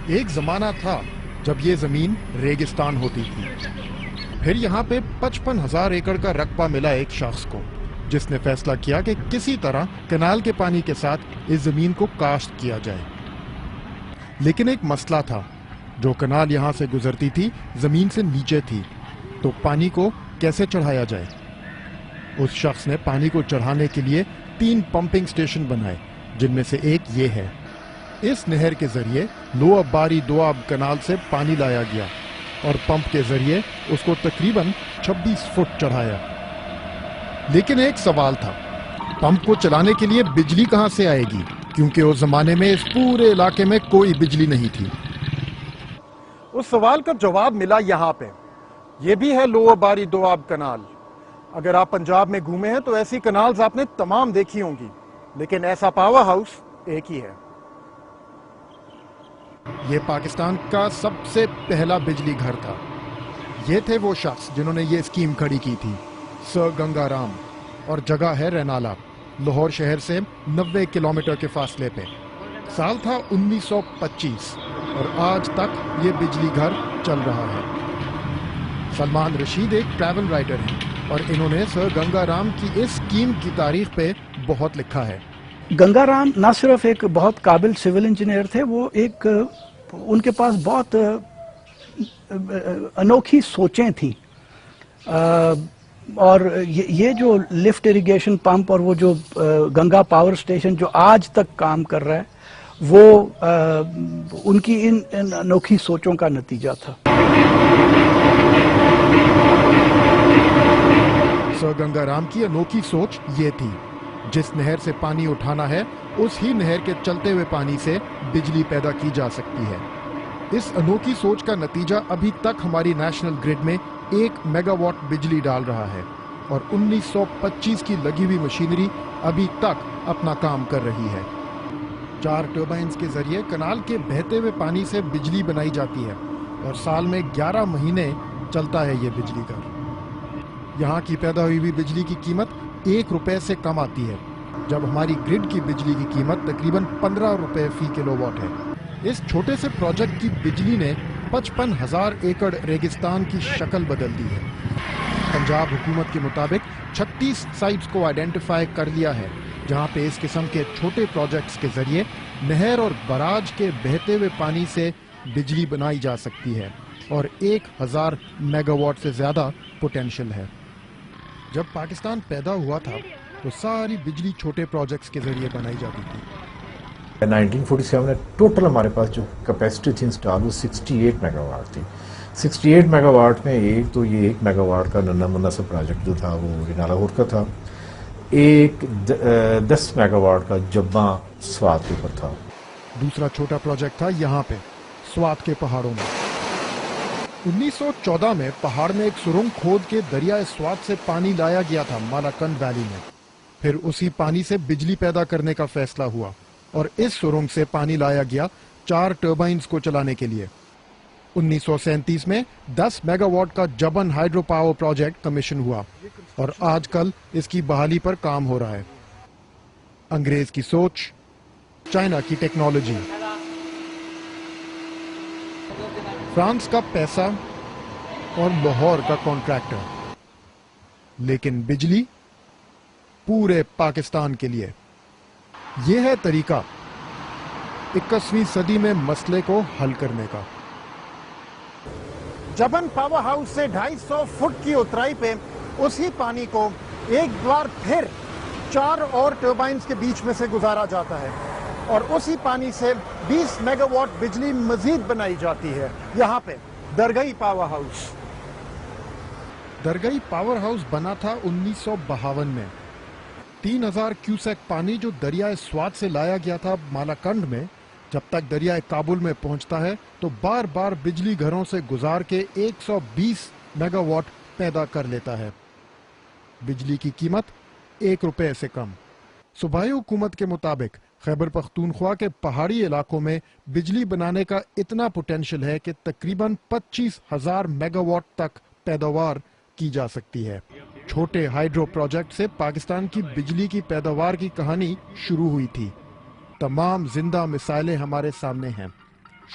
ایک زمانہ تھا جب یہ زمین ریگستان ہوتی تھی. پھر یہاں پہ 55,000 ایکڑ کا رقبہ ملا ایک شخص کو, جس نے فیصلہ کیا کہ کسی طرح کنال کے پانی کے ساتھ اس زمین کو کاشت کیا جائے. لیکن ایک مسئلہ تھا. جو کنال یہاں سے گزرتی تھی زمین سے نیچے تھی, تو پانی کو کیسے چڑھایا جائے؟ اس شخص نے پانی کو چڑھانے کے لیے 3 پمپنگ سٹیشن بنائے, جن میں سے ایک یہ ہے. اس نہر کے ذریعے لو اباری دوآب کنال سے پانی لایا گیا اور پمپ کے ذریعے اس کو تقریباً 26 فٹ چڑھایا. لیکن ایک سوال تھا, پمپ کو چلانے کے لیے بجلی کہاں سے آئے گی, کیونکہ اس زمانے میں اس پورے علاقے میں کوئی بجلی نہیں تھی. اس سوال کا جواب ملا یہاں پہ. یہ بھی ہے لو اباری دوآب کنال. اگر آپ پنجاب میں گھومے ہیں تو ایسی کنالز آپ نے تمام دیکھی ہوں گی, لیکن ایسا پاور ہاؤس ایک ہی ہے. یہ پاکستان کا سب سے پہلا بجلی گھر تھا. یہ تھے وہ شخص جنہوں نے یہ اسکیم کھڑی کی تھی, سر گنگا رام, اور جگہ ہے رینالا, لاہور شہر سے 90 کلومیٹر کے فاصلے پہ. سال تھا 1925 اور آج تک یہ بجلی گھر چل رہا ہے. سلمان رشید ایک ٹریول رائٹر ہیں اور انہوں نے سر گنگا رام کی اس اسکیم کی تاریخ پہ بہت لکھا ہے. گنگا رام نہ صرف ایک بہت قابل سول انجینئر تھے, وہ ایک ان کے پاس بہت انوکھی سوچیں تھیں. اور یہ جو لفٹ اریگیشن پمپ اور وہ جو گنگا پاور سٹیشن جو آج تک کام کر رہا ہے, وہ ان کی ان انوکھی سوچوں کا نتیجہ تھا. سر گنگا رام کی انوکھی سوچ یہ تھی, جس نہر سے پانی اٹھانا ہے اس ہی نہر کے چلتے ہوئے پانی سے بجلی پیدا کی جا سکتی ہے. اس انوکھی سوچ کا نتیجہ ابھی تک ہماری نیشنل گریڈ میں 1 میگا واٹ بجلی ڈال رہا ہے, اور 1925 کی لگی ہوئی مشینری ابھی تک اپنا کام کر رہی ہے. 4 ٹربائنز کے ذریعے کنال کے بہتے ہوئے پانی سے بجلی بنائی جاتی ہے, اور سال میں 11 مہینے چلتا ہے یہ بجلی گھر. یہاں کی پیدا ہوئی بجلی کی قیمت 1 روپے سے کم آتی ہے, جب ہماری گرڈ کی بجلی کی قیمت تقریباً 15 روپے فی کلو واٹ ہے. اس چھوٹے سے پروجیکٹ کی بجلی نے 55,000 ایکڑ ریگستان کی شکل بدل دی ہے. پنجاب حکومت کے مطابق 36 سائٹس کو آئیڈینٹیفائی کر لیا ہے, جہاں پہ اس قسم کے چھوٹے پروجیکٹس کے ذریعے نہر اور براج کے بہتے ہوئے پانی سے بجلی بنائی جا سکتی ہے, اور 1000 میگا واٹ سے زیادہ پوٹینشل ہے. جب پاکستان پیدا ہوا تھا تو ساری بجلی چھوٹے پروجیکٹس کے ذریعے بنائی جاتی تھی. 1947 میں ٹوٹل ہمارے پاس جو کیپیسٹی تھی انسٹال وہ 68 میگا واٹ تھی. 68 میگا واٹ میں ایک تو یہ 1 میگا واٹ کا ننا منا سا پروجیکٹ جو تھا وہ لاہور کا تھا, ایک 10 میگا واٹ کا جباں سوات کے اوپر تھا. دوسرا چھوٹا پروجیکٹ تھا یہاں پہ سوات کے پہاڑوں میں. 1914 میں پہاڑ میں ایک سرنگ کھود کے دریائے سوات سے پانی لایا گیا تھا مالاکنڈ ویلی میں. پھر اسی پانی سے بجلی پیدا کرنے کا فیصلہ ہوا, اور اس سرنگ سے پانی لایا گیا 4 ٹربائنز کو چلانے کے لیے. 1937 میں 10 میگا واٹ کا جبن ہائیڈرو پاور پروجیکٹ کمیشن ہوا, اور آج کل اس کی بحالی پر کام ہو رہا ہے. انگریز کی سوچ, چائنا کی ٹیکنالوجی, فرانس کا پیسہ اور لاہور کا کانٹریکٹر, لیکن بجلی پورے پاکستان کے لیے. یہ ہے طریقہ 21ویں صدی میں مسئلے کو حل کرنے کا. جبن پاور ہاؤس سے 250 فٹ کی اترائی پہ اسی پانی کو ایک بار پھر 4 اور ٹربائنز کے بیچ میں سے گزارا جاتا ہے, اور اسی پانی سے 20 میگا واٹ بجلی مزید بنائی جاتی ہے یہاں پہ درگئی پاور ہاؤس. درگئی پاور ہاؤس بنا تھا 1952 میں. 3000 کیوسیک پانی جو دریائے سوات سے لایا گیا تھا مالاکنڈ میں, جب تک دریائے کابل میں پہنچتا ہے تو بار بار بجلی گھروں سے گزار کے 120 میگا واٹ پیدا کر لیتا ہے. بجلی کی قیمت 1 روپے سے کم. صوبائی حکومت کے مطابق خیبر پختونخوا کے پہاڑی علاقوں میں بجلی بنانے کا اتنا پوٹینشل ہے کہ تقریباً 25,000 میگا واٹ تک پیداوار کی جا سکتی ہے. چھوٹے ہائیڈرو پروجیکٹ سے پاکستان کی بجلی کی پیداوار کی کہانی شروع ہوئی تھی. تمام زندہ مثالیں ہمارے سامنے ہیں.